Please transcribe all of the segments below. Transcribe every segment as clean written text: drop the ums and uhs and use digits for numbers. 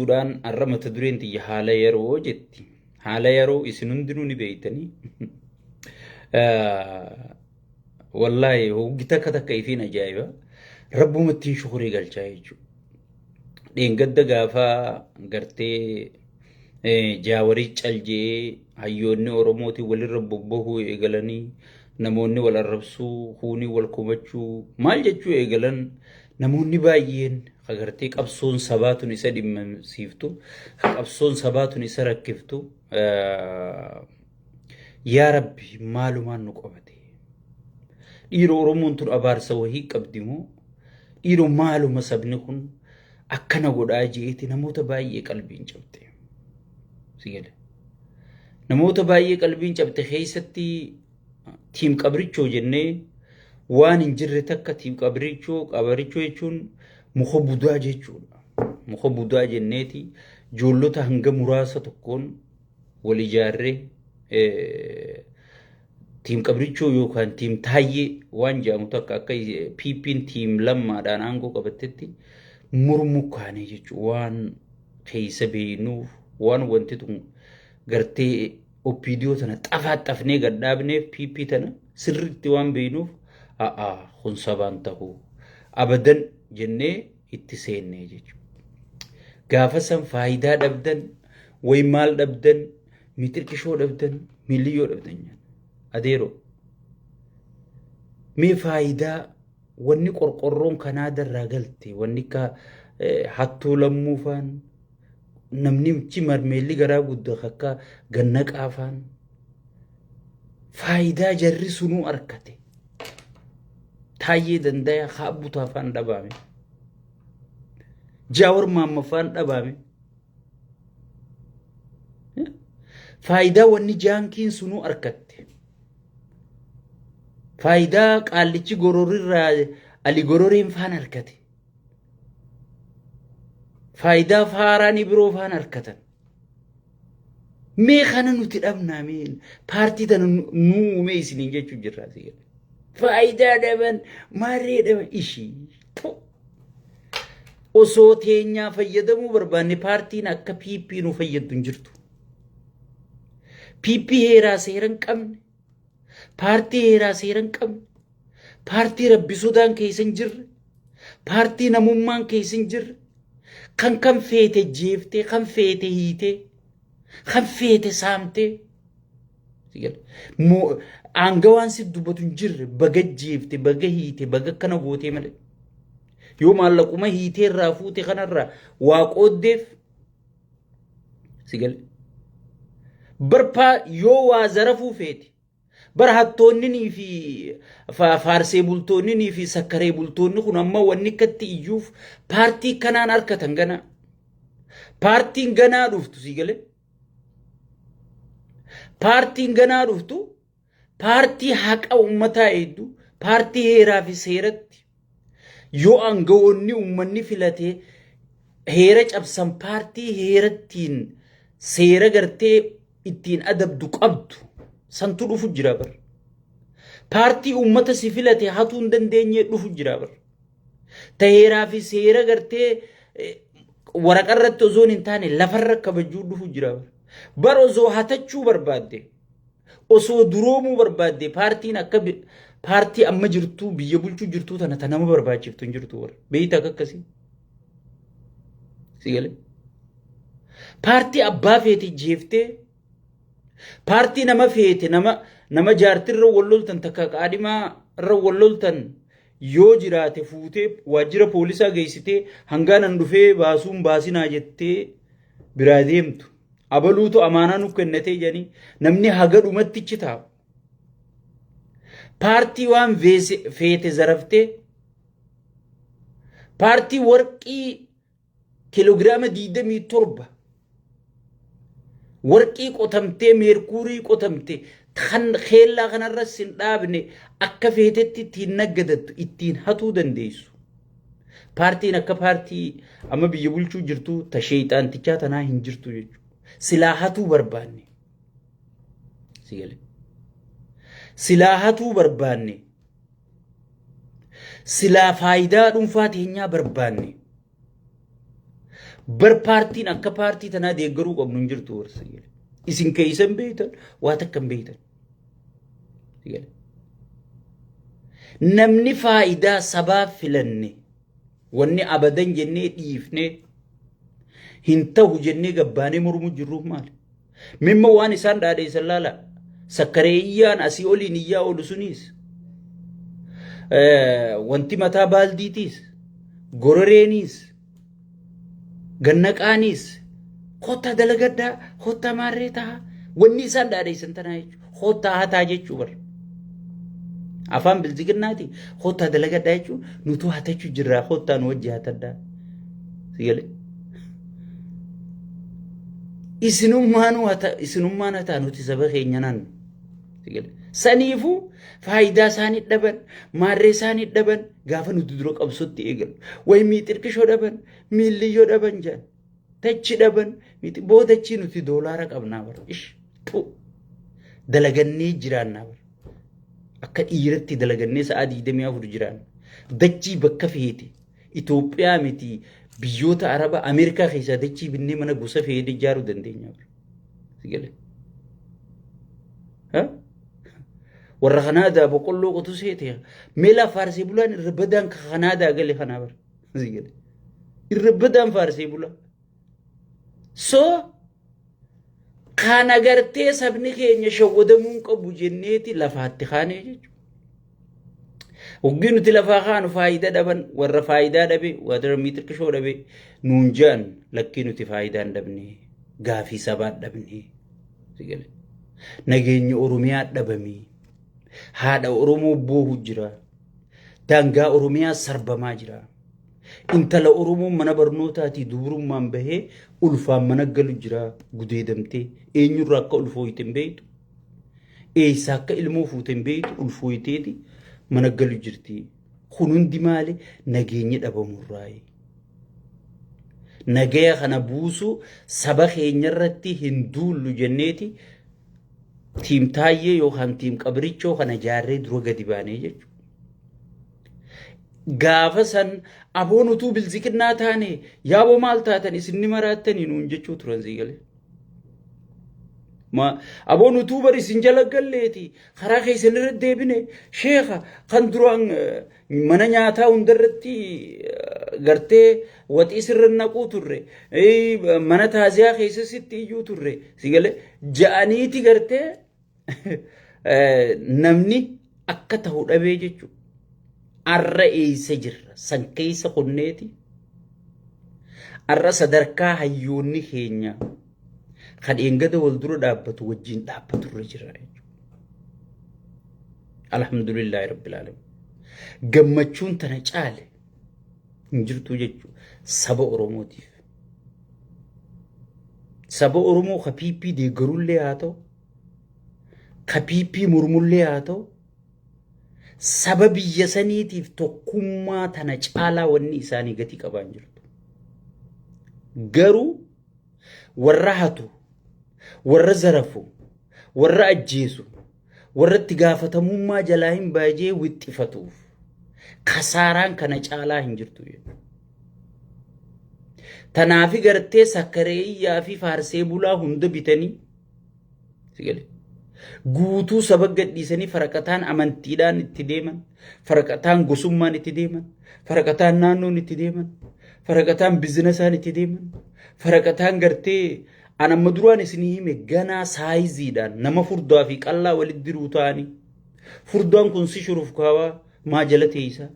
Suudaan arra mata dureen xiyya haala yeroo jetti. Haala yeroo isin hundinuu ni beeytanii. Wallaahi hoggi takka takka ifiin ajaa'iba. Rabbumattiin shukurii galchaa jechuudha. Dheengadda gaafa gartee jaawarii caljee hayyoonni Oromootiin walirra bobbahuu eegalanii namoonni wal arrabsuu, huunii wal komachuu maal jechuu eegalan namoonni baay'een agartee qabsoon sabaatun isa dhimmamsiiftu, qabsoon sabaatun isa rakkiftu yaa Rabbi maalumaan nu qabate. Dhiiroo Oromoon tun abaarsa wahii qabdi moo dhiiroo maaluma sabni kun akkana godhaa jeeti namoota baay'ee qalbiin cabte. Sigale. Namoota baay'ee qalbiin cabte keessatti tiim qabrichoo jennee waan hin jirre takka tiim qabrichoo jechuun muka budaa jechuudha. Muka budaa jenneeti ijoollota hanga muraasa tokkoon wal ijaarree tiim qabrichoo yookaan tiim taayyee waan jedhamu takka akka PP'n tiim lammaadhaan aangoo qabattetti murmuu kaanee jechuudha. Waan keessa beeynuuf waan wanti tun gartee OPDO tana xafaaxafnee gadhaabneef PP tana sirriitti waan beeynuuf kun sabaan ta'uu abadan jennee itti seennee jechuudha. Gaafa san faayidaa dhabdan way maal dhabdan mitirqishoo dhabdan miliyyoo dhabdan adeeroo mee faayidaa wanni qorqorroon kanaa darraa galte wanni ka hattuu lammuufaan namni michi marmeelli garaa guddaa akka ganna qaafaan faayidaa jarri sunuu arkate taayyee dandaya haabbutaa afaan dhabaame jaawar maammafaan dhabaame faayidaa wanni jaankiin sunuu arkatte faayidaa qaallichi gororirraa ali gororeen faan arkate faayidaa faaraanii biroo faan arkatan mee kana nuti dhabnaa mee paartii tana nuu uume isiniin jechuu jirraa sigale faayidaa dhaban maarree dhaban ishii osoo teenyaa fayyadamuu barbaanne paartiin akka PP nu fayyaddu hin jirtu. PP heeraa seera hin qabne paartii heeraa seera hin qabne paartii rabbisudaan keessa hin jirre paartii namummaan keessa hin jirre kan feete jeeftee kan feete hiitee kan feete saamtee aangawaan si dubbatu hin jirre baga jeefte baga hiite baga kana gootee malee yoo maallaquma hiitee irraa fuute kanarraa waa qooddeef sigale barpaa yoo waa zarafuu feete bar hattoonnii fi faarsee bultoonnii fi sakkaree bultoonni kun amma wanni akkatti iyyuuf paartii kanaan harkatan ganaa paartiin ganaa dhuftu sigale paartiin ganaa dhuftu paartii haqa ummataa hedduu paartii heeraa fi seeratti yoo aangawoonni ummanni filatee heera cabsan paartii heerattiin seera gartee ittiin adabdu qabdu santu dhufu jira bar paartii ummata si filate hatuu hin dandeenye dhufu jira bar heeraa fi seera gartee waraqarratti osoo hin taane lafarra kabajuu dhufu jira bar osoo hatachuu barbaadde osoo duroomuu barbaadde paartiin akka paartii amma jirtu biyya bulchuu jirtu tana nama barbaachiftu hin jirtu war beeyta akkasii sigale paartii abbaa feete jeeftee paartii nama feete nama jaartirra walloltan takka qaadimaa irra walloltan yoo jiraate fuutee waajjira poolisaa geessitee hangaanan dhufee baasuun baasinaa jettee biraa deemtu abaluutu amaanaa nu kennatee jedhanii namni haga dhumattichi taa'u paartii waan feete zaraftee paartii warqii kiloogiraama 27 warqii qotamtee meerkuurii qotamtee kan xeellaa kanarra sin dhaabne akka feetetti ittiin naggadattu ittiin hatuu dandeessu paartiin akka paartii amma biyya bulchuu jirtu ta sheeyxaantichaa tanaa hin jirtu jechuudha silaa hatuu barbaanne sigale silaa hatuu barbaanne silaa faayidaa dhuunfaa teenyaa barbaanne bar paartiin akka paartii tanaa deeggaruu qabnu hin jirtu warsa jedhe. Isin keeysan beeytan waa takkan beeytan. Namni faayidaa sabaaf filanne wanni abadan jennee dhiifne hin ta'u jennee gabbaanee mormu jirruuf maali? Mimma waan isaan dhaadheessan laala sakkareeyyaan asii oliin iyyaa oolu sunis wanti mataa baaldiitiis gororeeniis gannaqaanis kottaa dalagaddaa kottaa maarree ta'a wanni isaan dhaadheessan tanaa jechuudha kottaa hataa jechuu bara afaan bilziqinnaati kottaa dalagaddaa jechuun nutu hatachuu jirraa kottaa nu wajji hataddaa sigalee isinummaan hataa nuti saba keenya naannu sigalee saniifuu faayidaa isaanii dhaban maarree isaanii dhaban gaafa nuti dura qabsotti eegalu way miixirqishoo dhaban miilliyyoo dhaban jaan tachi dhaban boodachii nuti doolaara qabnaa bara ish dalagannee jiraannaa bara akka dhiiratti dalagannee sa'aa 24 jiraanna dachii bakka feete Itoophiyaa miti biyyoota Arabaa Ameerikaa keessaa dachii binnee mana gosa feete ijaaruu dandeenya bara sigalee ha warra Kanaadaa boqqolloo qotu seete meela faarsee bulaan irra badaan Kanaadaa gale kanaa bara sigalee irra badaan faarsee bulaa so kana gartee sabni keenya shawwadamuun qabu jenneeti lafaatti kaanee jechuudha. Waggi nuti lafaa kaanu faayidaa dhaban warra faayidaa dhabe warra miixirqishoo dhabe nuun jaan lakkii nuti faayidaa hin dhabne gaafii sabaa dhabne sigalee nageenya Oromiyaa dhabame haadha Oromoo boohu jira daangaa Oromiyaa sarbamaa jira. Intala Oromoo mana barnootaatii dubrummaan bahee ulfaan mana galu jira gudeedamtee eenyurraa akka ulfooyte hin beektu eessa akka ilmoo fuute hin beektu ulfooyteeti mana galu jirti kun hundi maali nageenya dhabamurraayi nagaya kana buusu saba keenyarratti hin duullu jenneeti tiim taayyee yookaan tiim qabrichoo kana jaarree dura gadi baanee jechuudha. Gaafa san aboon utuu bilziqinnaa taane yaaboo maal taatan isinni maraattanii nuun jechuu turan sigalee. Aboon utuu bari isin jala galleeti karaa keessan irra deebine sheekha kan duraan mana nyaataa hundarratti gartee waxii sirra naquu turre mana taaziyaa keessatti iyyuu turre sigalee ja'aniiti gartee namni akka ta'u dhabee jechuudha. Arra eessa jirra san keessa qonneeti arra sadarkaa hayyoonni keenya kan eengada wal dura dhaabbatu wajjin dhaabbaturra jirra jechuudha. Alhamdulillahi rabbil alamin gammachuun tana caale hin jirtu jechuudha saba Oromootiif. Saba Oromoo ka piipii deeggarullee haa ta'u ka piipii murmullee haa ta'u saba biyya saniitiif tokkummaa tana caalaa wanni isaanii gati qabaan jirtu. Garuu warra hatu, warra zarafu, warra ajjeesu, warra itti gaafatamummaa jalaa hin baajee wixxifatuuf kasaaraan kana caalaa hin jirtu jechuudha. Tanaafi gartee sakkareeyyaa fi faarsee bulaa hunda bitanii sigalee guutuu saba gadhiisanii faraqataan amantiidhaan itti deeman faraqataan gosummaan itti deeman faraqataan naannoon itti deeman faraqataan biizinasaan itti deeman faraqataan gartee an amma duraan isinii hime ganaa saayiziidhaan nama furdaa fi qallaa walitti diruu ta'anii furdaan kun si shuruuf kaawaa maa jala teeysaa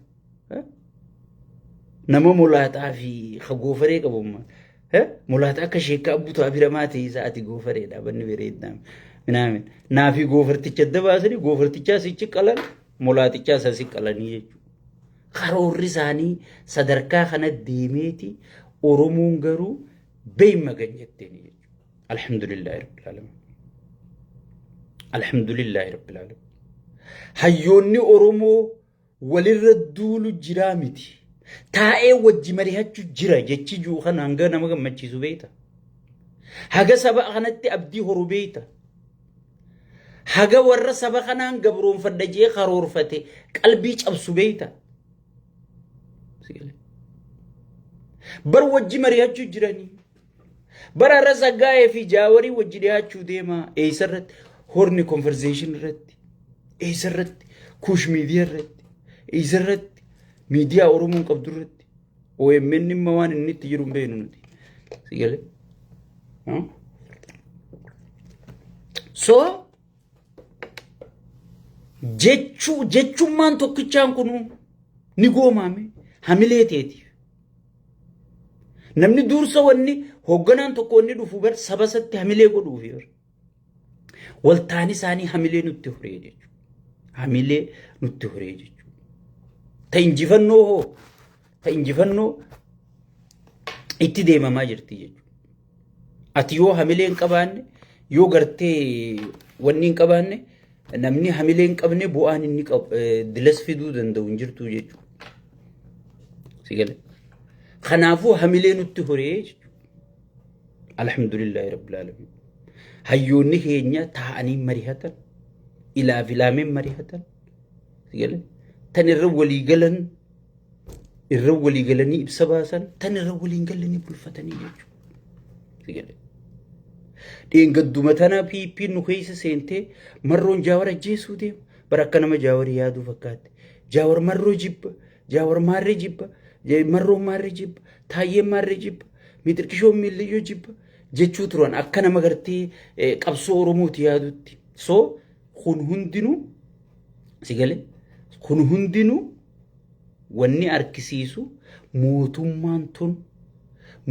nama mulaataa fi goofaree qabummaa mulaataa akka sheekkaa abbuutaa firamaa teeysaa ati goofareedha banni bereednaam minaamin naafi goofarticha dabaasanii goofartichaa sichi qalan mulaatichaa sasi qalanii jechuudha. Karoorri isaanii sadarkaa kana deemeeti Oromoon garuu beeyma ganjetteeni jechuudha. Alhamdulillahi rabbil alamin. Alhamdulillahi rabbil alamin. Hayyoonni Oromoo walirra duulu jiraa miti. Taa'ee wajji mari'achuu jira jechi juu kana hanga nama gammachiisu beeyta. Haga saba kanatti abdii horu beeyta. Haga warra saba kanaan gabroonfadha jee karoorfate qalbii cabsu beeyta. bar wajji mari'achuu jiranii bara rasagaa'ee fi jaawarii wajji dhiyaachuu deema eessarratti horni conversation irratti eessarratti kush miidiyaa irratti eessarratti miidiyaa oromoon qabdu irratti OMN imma waan inni itti jiru hin beeknu nuti sigale so jechummaan tokkichaan kunu ni goomame hamilee teetiif namni dursa wanni hogganaan tokko inni dhufu bar sabasatti hamilee godhuufi bar waltaan isaanii hamilee nutti horee jechuudha hamilee nutti horee jechuudha ta injifannoo itti deemamaa jirti jechuudha ati yoo hamilee hin qabaanne yoo gartee wanni hin qabaanne namni hamilee hin qabne bu'aan inni dilas fiduu danda'u hin jirtu jechuudha sigale khanaafu hamilee nutti horee alhamdulillahi rabbil alamin hayyoonni keenya taa'anii marihatan ilaaf ilaameen marihatan sigale tan irra walii galanii ibsa baasan tan irra waliin galanii bulfatanii jechuudha sigale dheengadduma tana piippiin nu keessa seentee marroon jaawar ajjeesuu deema bara akka nama jaawarii yaaduu fakkaate jaawar marroo jibba jaawar maarree jibba marroo maarree jibba taayyee maarree jibba miixirqishoon miilliyyoo jibba jechuu turan akka nama gartee qabsoo oromooti yaadutti so kun hundinuu sigale kun hundinuu wanni arkisiisu mootummaan tun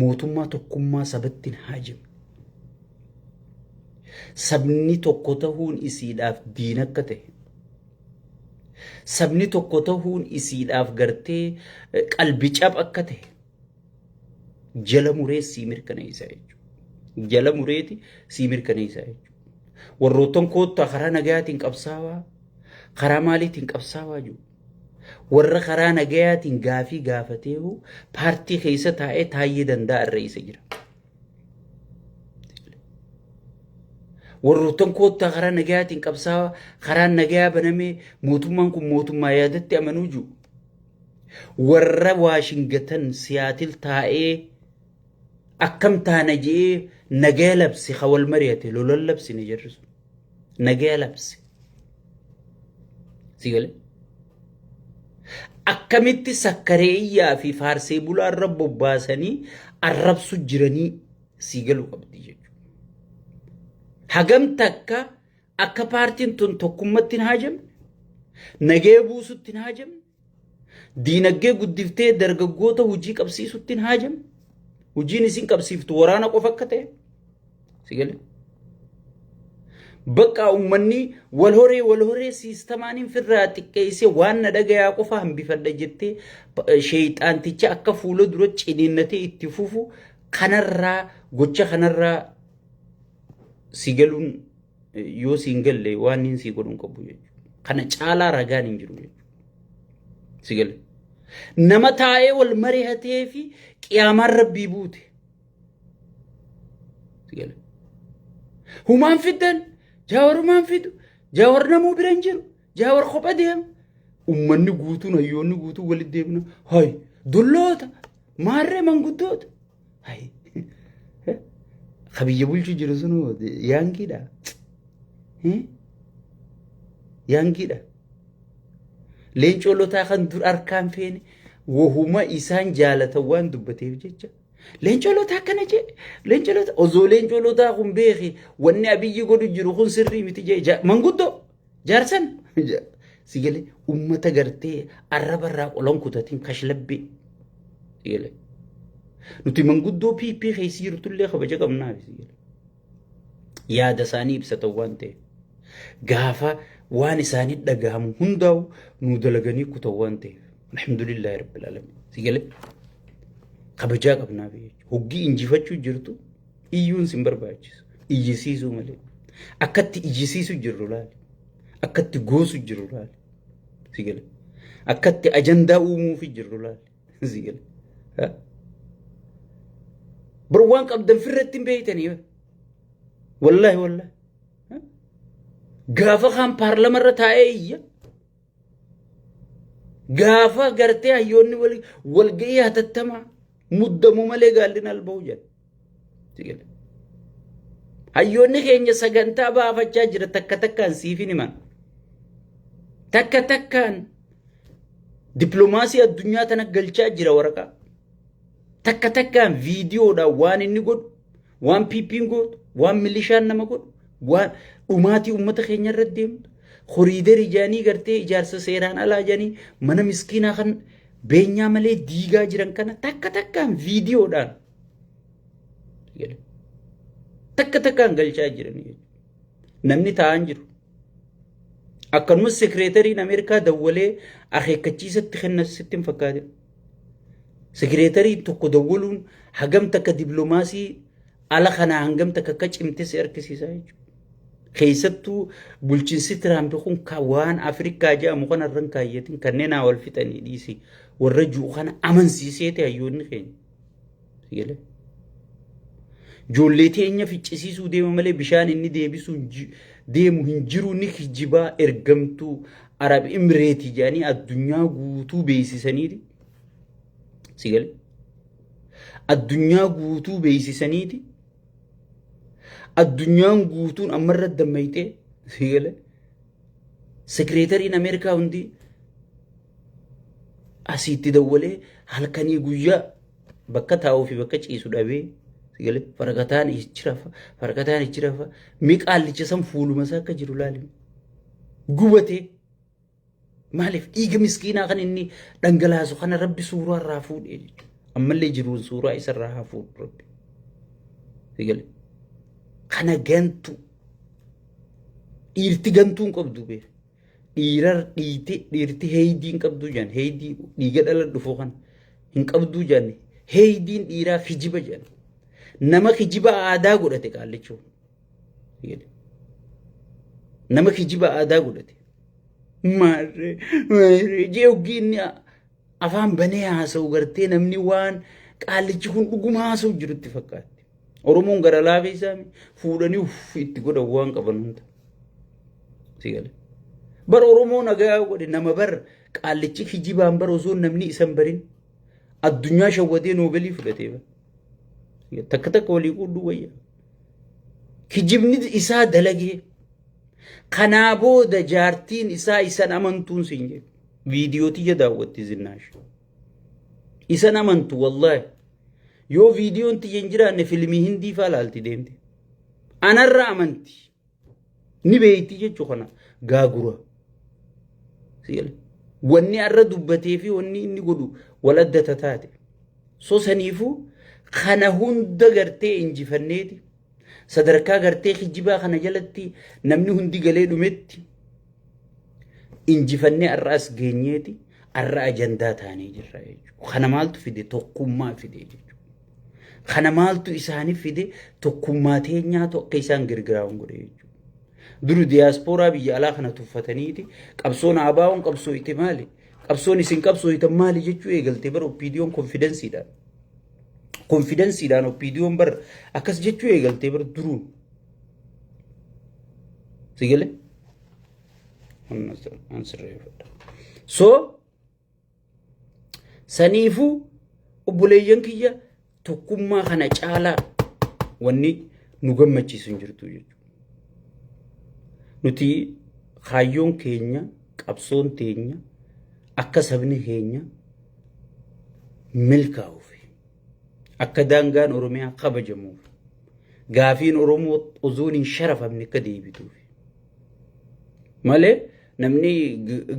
mootummaa tokkummaa sabattiin haajame sabni tokko ta'uun isiidhaaf diin akka ta'e sabni tokko ta'uun isiidhaaf gartee qalbi cab akka ta'e jala muree sii mirkaneessaa jechuudha jala mureeti sii mirkaneessaa jechuudha warroottan koottaa karaa nagayaatiin qabsaawaa karaa maaliitiin qabsaawaa jiru warra karaa nagayaatiin gaafii gaafateehu paartii keessa taa'ee taayyee danda'a irra isa jira warroottan koottaa karaa nagayaatiin qabsaawaa karaa nagayaa banamee mootummaan kun mootummaa yaadatti amanuu jiru warra waashingatan siyaatil taa'ee akkam taana jee nagaya labsi khawal mariyate lolan labsi ni jirrisu nagaya labsi sigale akkamitti sakkareeyyaa fi faarsee bulaa irra bobbaasanii arrabsu jiranii sigalu qabdi jechuudha hagam takka akka paartiin tun tokkummatti hin haajamne nagaya buusutti hin haajamne diinagdee guddiftee dargaggoota hojii qabsiisutti hin haajamne hojiin isin qabsiiftu waraana qofa akka ta'e sigale bakka ummanni wal horee siistamaaniin firraa xiqqeessee waan na dhagayaa qofa hambifadha jettee sheeyxaanticha akka fuula dura ciniinnatee itti fufu kanarraa gocha kanarraa sigaluun yoo siin galle waan hin sii godhuun qabu jechuudha kana caalaa ragaan hin jiru jechuudha sigale nama taa'ee wal mari'atee fi qiyaamaan rabbii buute sigale humaan fiddan jaawarumaan fidu jaawar namuu biran jiru jaawar kopha deema ummanni guutuun hayyoonni guutuun walit deemna hay dulloota maarree manguddoota hay kabiyya bulchu jiru sunuu yaangiidha yaangiidha leencoolotaa kan dur arkaan feene wahuma isaan jaalatan waan dubbateef jecha leencoolotaa akkana jee leencoolotaa osoo leencoolotaa kun beeki wanni abiyyi godhu jiru kun sirrii miti jee manguddoo jaarsan sigale ummata gartee arrabarraa qolan kutatiin kashlabbee sigale nuti manguddoo piippii keessa jirtullee kabaja qabnaaf sigale yaada isaanii ibsatan waan ta'eef gaafa waan isaanii dhagahamu hundaa'u nu dalaganii kutan waan ta'eef alhamdulillahi rabbil alamin sigale kabajaa qabnaaf jechuudha hoggii injifachuu jirtu iyyuun sin barbaachisu iyyisiisuu malee akkatti iyyisiisuu jirru laali akkatti goosu jirru laali sigale akkatti ajandaa uumuuf jirru laali sigale bar waan qabdan firratti hin beeytanii wallahi gaafa kan paarlama irra taa'ee iyya gaafa gartee hayyoonni walga'ii hatattamaa muddamu malee gaalli alba'u jedha. Hayyoonni keenya sagantaa baafachaa jira takka takkaan siifin himan. Takka takkaan diplomaasii addunyaa tana galchaa jira waraqaa. Takka takkaan viidiyoodhaan waan inni godhu, waan PP'n godhu, waan milishaan nama godhu, waan dhumaatii uummata keenya irra deemu. Horiidarii jaanii gartee ijaarsa seeraan alaa jaanii mana miskiinaa kan beenyaa malee diigaa jiran kana takka takkaan viidiyoodhaan takka takkaan galchaa jiran namni taa'an jiru. Akkanumas sekireetariin Ameerikaa dawwalee akeekkachiisatti kennasitti hin fakkaatin. Sekireetariin tokko dawwaluun hagam takka diplomaasii ala kanaa hangam takka akka cimte si argisiisaa jechuudha. Keessattuu bulchiinsi Tiraamp kun waan Afrikaa jedhamu kanarran kaayyatin kanneen wal fixanii dhiisi warra jiru kana amansiiseeti hayyoonni keenya. Ijoollee teenya ficcisiisuu deema malee bishaan inni deebisuu deemu hin jiru ni kijibaa ergamtuu Arab Imireetii jedhanii addunyaa guutuu beeksisaniiti. Sigale addunyaa guutuu beeksisaniiti. Addunyaan guutuun ammarra dammaytee sigale sekireetariin Ameerikaa hundi asitti dawwalee halkanii guyyaa bakka taa'uu fi bakka ciisu dhabee sigale farqataan ichirafa miqaallicha san fuuluma isaa akka jiru laalimu gubatee maaliif dhiiga miskiinaa kan inni dhangalaasu kana rabbi suuraa irraa fuudhee ammallee jiruun suuraa isa irraa haa fuudhu rabbi sigale. Kana gantu dhiirti gantuun qabdu bee dhiirti heeyidiin qabdu jaan heeyidii dhiiga dhala dhufu kana hin qabdu jaan heeyidiin dhiiraa kijiba jaan nama kijiba aadaa godhate qaallichuu nama kijiba aadaa godhate maarree jeeugii inni afaan banee haasa'u gartee namni waan qaallichi kun dhuguma haasa'u jirutti fakkaata. Oromoon gara laafee isaanii fuudhanii itti godhan waan qaban hunda. Sigale. Bar Oromoon nagaa godhe nama bar qaallichi kijibaan bar osoo namni isan barin addunyaa shawwadee noobelii fudhatee bar. Takka takka walii qudhu wayya. Kijibni isaa dalagee. Kanaa booda jaartiin isaa isan amantuun siin jedhu. Viidiyootii daawwatti zinnaash. Isan amantu wallaahi. Yoo viidiyoon tiyyan jiraanne filmii hindii faa laalti deemte. Anarraa amanti. Ni beeyti jechuu kana gaagura. Wanni arra dubbatee fi wanni inni godhu wal adda taate. So saniifuu kana hunda gartee injifanneeti. Sadarkaa gartee kijibaa kana jalatti namni hundi galee dhumetti injifannee arra as geenyeeti arra ajandaa taanee jirra jechuudha. Kana maaltu fide tokkummaa fide jechuudha. Kana maaltu isaanii fide tokkummaa teenyaatu akka isaan gargaarawan godhe jechuudha. Duru diyaaspooraa biyya alaa kana tuffataniiti qabsoon abaawoon qabsoo ite maali? Qabsoon isin qabsoo ite maali jechuu eegaltee bara oppiidiyoon konfidensiidhaan. Konfidensiidhaan oppiidiyoon bara akkas jechuu eegaltee bara duruun. Sigale? So saniifuu obboleeyyan kiyya tokkummaa kana caalaa wanni nu gammachiisu hin jirtu jechuudha. Nuti kaayyoon keenya qabsoon teenya akka sabni keenya milkaa'uuf akka daangaan Oromiyaa kabajamuuf gaafiin Oromoo ozoon hin sharafamne akka deebituuf malee namni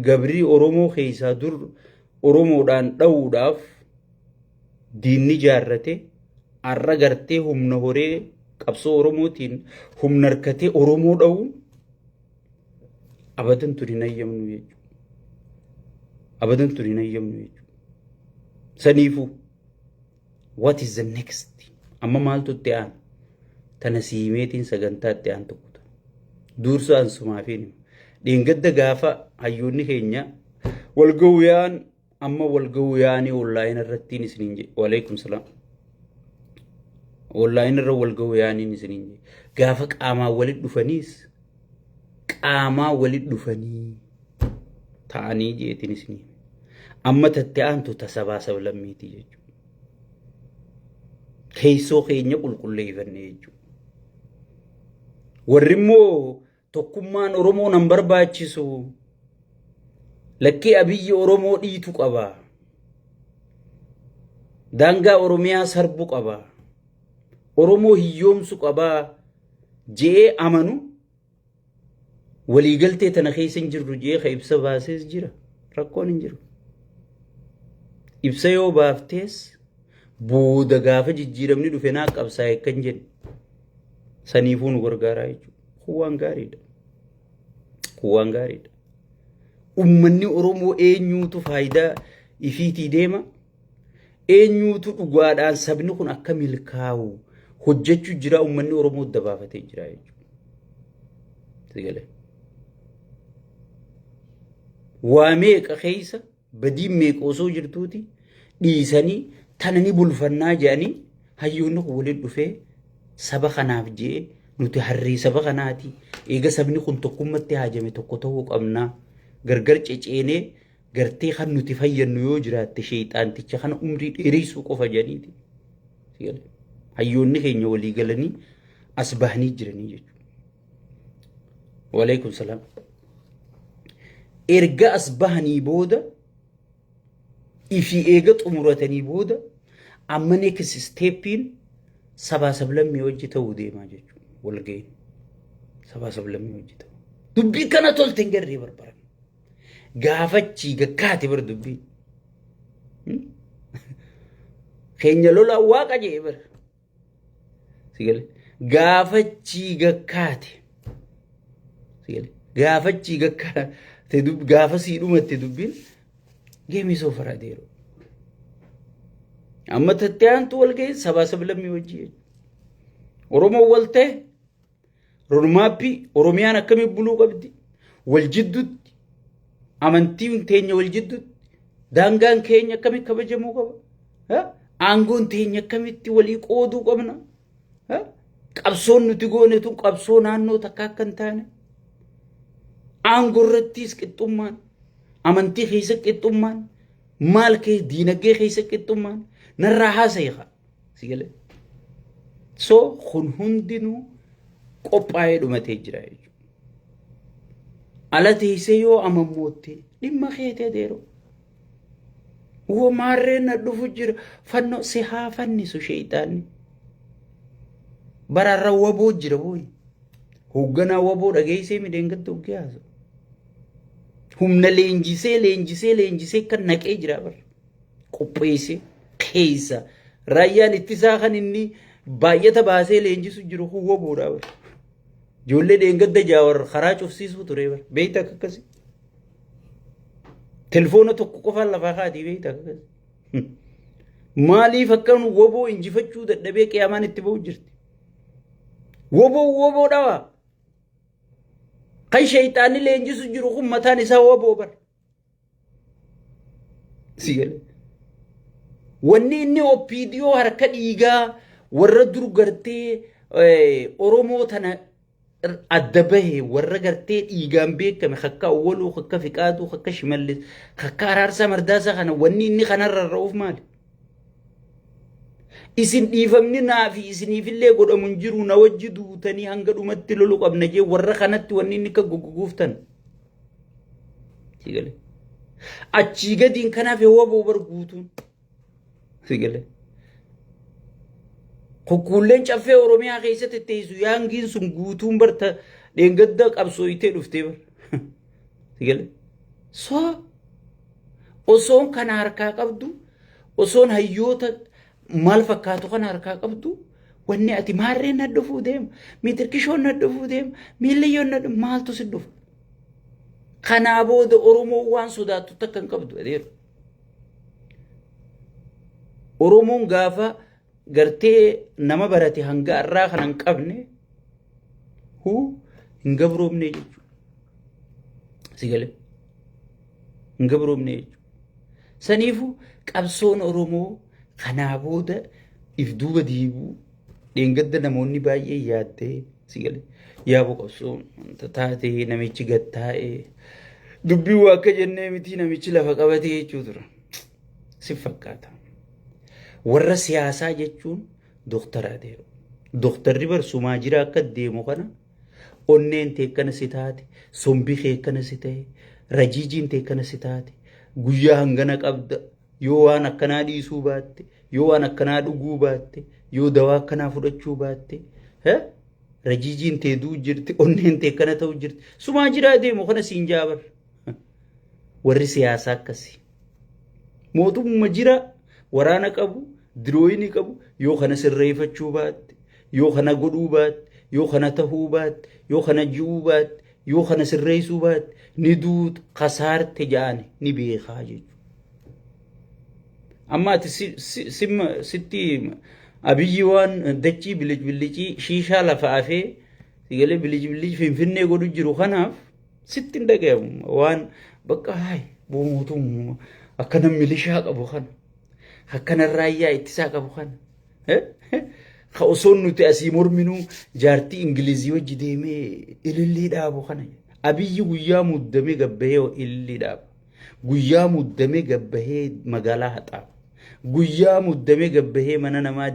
gabrii Oromoo keessaa dur Oromoodhaan dha'uudhaaf diinni jaarrate arra gartee humna horee qabsoo Oromootiin humna harkatee Oromoo dha'uun abadan turin ayyamnu jechuudha. Abadan turin ayyamnu jechuudha. Saniifuu what is the next? Amma maaltu itti aanu? Tana siimeetiin sagantaa itti aanu tokko. Dursa ansumaafiin dheengadda gaafa hayyoonni keenya walgawiyaan amma walgawiyaanii online irrattiin isiniin jedhe. Waalaikum salaam. Online irra walgawiyaaniin isiniin jedhe. Gaafa qaamaa walit dhufaniis qaamaa walit dhufanii ta'anii jeetiin isiniin. Amma tatte aantu tasabaa sablammiitii jechuudha. keessoo keenya qulqulleeffannee jechuudha. Warri immoo tokkummaan Oromoo nan barbaachisu lakkii Abiyyi Oromoo dhiitu qaba. Daangaa Oromiyaa sarbu qaba. Oromoo hiyyoomsu qaba jee amanu waliigaltee tana keessa hin jirru jee ka ibsa baasees jira. Rakkoon hin jiru. Ibsa yoo baaftees booda gaafa jijjiiramni dhufe naa qabsaa'e kan jedhu saniifuu nu gargaaraa jechuudha. Kun waan gaariidha. Kun waan gaariidha. Uummanni Oromoo eenyuutu faayidaa ifiitii deema? Eenyuutu dhugaadhaan sabni kun akka milkaa'u hojjechuu jira uummanni Oromoo dabaafatee jira jechuudha. Waa meeqa keessa badii meeqa osoo jirtuuti dhiisanii tanani bulfannaa jedhanii hayyoonni kun waliin dhufee saba kanaaf jee nuti harrii saba kanaati eega sabni kun tokkummatti haajame tokko ta'uu qabnaa gargar ceceenee gartee kan nuti fayyadnu yoo jiraatte sheexaanticha kana umrii dheereessuu qofa jedhaniiti. Hayyoonni keenya walii galanii as bahanii jiranii jechuudha. Waalaikum salaam. Erga as bahanii booda ifi eega xumuratanii booda amma next steppiin sabaa sablammii hojii ta'uu deemaa jechuudha. Walga'ii sabaa sablammii hojii ta'u. Dubbii kana tolte hin garree barbaran. Gaafachii gakkaate bar dubbii. Keenya lola waaqa jee bar. Sigale. Gaafachii gakkaate. Sigale. Gaafachii gakkaate. Gaafa sii dhumatti dubbiin geemii soofaraa deeroo. Amma tattee aantu walga'ii sabaa sablammii hojii. Oromoo wal ta'e roodmaappii Oromiyaan akkamii buluu qabdi? Wal jidduutti amantiin teenya wal jidduutti daangaan keenya akkamii kabajamuu qaba? Aangoon teenya akkamitti walii qooduu qabna? Qabsoon nuti goone tun qabsoo naannoo takka akka hin taane. Aangoo irrattis qixxummaan amantii keessa qixxummaan maal kee diinagdee keessa qixxummaan narraa haasa'iqa. Sigale. So kun hundinuu qophaa'ee dhumatee jira jechuudha. Ala teessee yoo amammootte dhimma keetee deeroo. Woo maarreen na dhufu jira fannoo si haa fannisu sheexaanni. Bararra waboo jira booyi. Hoogganaa waboo dhageessee midheengatta hoggee haasa'u. Humna leenjisee kan naqee jira bar. Qopheessee keessa raayyaan ittisaa kan inni baay'ata baasee leenjisu jiru huwwa boodhaa bar. Ijoollee dheengadda jaawar karaa cufsiisuu ture bar. Beeyta akkasii. Telefoona tokko qofaan lafaa kaatii beeyta akkasii. Maaliif akkan woboo injifachuu dadhabee qiyaamaan itti ba'u jirti? Woboo dhawaa. Kan sheexaanni leenjisu jiru kun mataan isaa woboo bar. Sigale. Wanni inni OPDO harka dhiigaa warra dur gartee Oromoo tana adda bahe warra gartee dhiigaan beekame akka awwaluu akka fiqaaduu akka shimallis akka araarsaa mardaasaa kana wanni inni kanarra ra'uuf maali? Isin dhiifamni naafi isiniifillee godhamu hin jiru na wajji duutanii hanga dhumatti lolu qabna jee warra kanatti wanni inni akka guguuftan. Sigale. Achii gadiin kanaaf waboo bar guutuun. Sigale. Kukulleen caffee Oromiyaa keessatti teessu yaangiin sun guutuun barta dheengadda qabsooyitee dhuftee bar. Sigale. So osoon kana harkaa qabdu osoon hayyoota maal fakkaatu kana harkaa qabdu wanni ati maarreen na dhufuu deema miitirkishoon na dhufuu deema miillayyoon na dhufu maaltu si dhufu. Kanaa booda Oromoo waan sodaattu takka hin qabdu adeeru. Oromoon gaafa gartee nama barate hanga irraa kan hin qabne hin gabroomne jechuudha. Sigale. Hin gabroomne jechuudha. Saniifuu qabsoon Oromoo kanaa booda if duuba diibuu dheengadda namoonni baay'ee yaaddee sigale. Yaaboo qabsoon wanta taatee namichi gattaa'ee dubbii waa akka jennee miti namichi lafa qabatee jechuu tura. Si fakkaata. Warra siyaasaa jechuun doktora deemu. Doktarri barsumaa jira akka deemu kana onneen tee akkana si taate, sombii kee akkana si ta'e, rajiijiin tee akkana si taate, guyyaa hangana qabda yoo waan akkanaa dhiisuu baatte, yoo waan akkanaa dhuguu baatte, yoo dawaa akkanaa fudhachuu baatte, rajiijiin tee duu jirti, onneen tee akkana ta'u jirti. Sumaa jiraa deemu kana siin jaabar. Warri siyaasaa akkasi. Mootummaa jira waraana qabu, dirooyinii qabu, yoo kana sirreeffachuu baatte, yoo kana godhuu baatte, yoo kana tahuu baatte, yoo kana ji'uu baatte, yoo kana sirreessuu baatte, ni duuta kasaarte jaane ni beekaa jechuudha. Amma ati sitti abiyyi waan dachii bilicii shiishaa lafa afee sigalee bilicii finfinnee godhu jiru kanaaf sitti hin dhagahamu waan bakka haay mootummaa akkana milishaa qabu kana akkana raayyaa ittisaa qabu kana ka osoo nuti asii morminuu jaartii ingilizii wajji deemee ilillii dhaabu kana abiyyi guyyaa muddamee gabbahee ilillii dhaaba guyyaa muddamee gabbahee magaalaa haxaaba guyyaa muddamee gabbahee mana namaa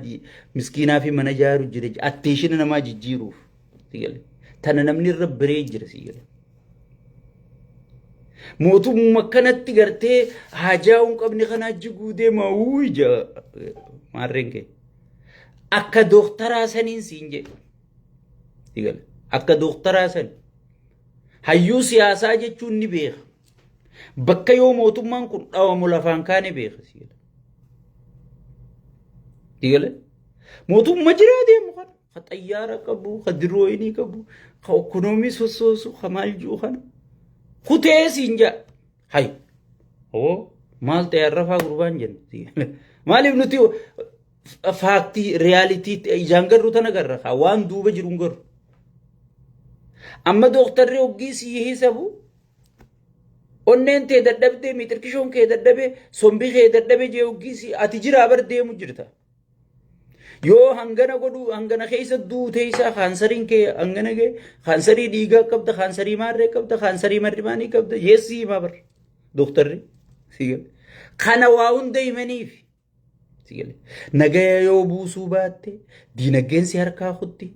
miskiinaa fi mana jaaru jira atteeshina namaa jijjiiruuf sigalee tana namni irra biree jira sigalee. Mootummaa kanatti gartee haajaa hin qabne kana jiguu deema uija maarreen kee akka dooktaraa saniin siin jedhu sigale akka dooktaraa san hayyuu siyaasaa jechuun ni beeka bakka yoo mootummaan kun dhawamu lafaan kaane beeka sigale mootummaa jiraa deemu kana ka xayyaara qabu ka dirooyinii qabu ka ekonomii sossoosu ka maal jiru kana kutee siin jaa hay maal ta'e arrafaa gurbaan jenna maaliif nuti faaktii reyaalitii ijaan garru tana garra waan duuba jiru garru amma dooktarri hoggii sii hisabu onneen tee dadhabdee miixirkishoon kee dadhabee sombii kee dadhabee jee hoggii sii ati jiraa bar deemu jirta yoo hangana godhu hangana keessa duutee isaa kaansariin kee hangana gee kaansarii dhiigaa qabda kaansarii maarree qabda kaansarii marrimaanii qabda yeessi himaa bar dooktarri sigale kana waa hunda himaniif sigale nagaya yoo buusuu baatte diinagdeen si harkaa kutti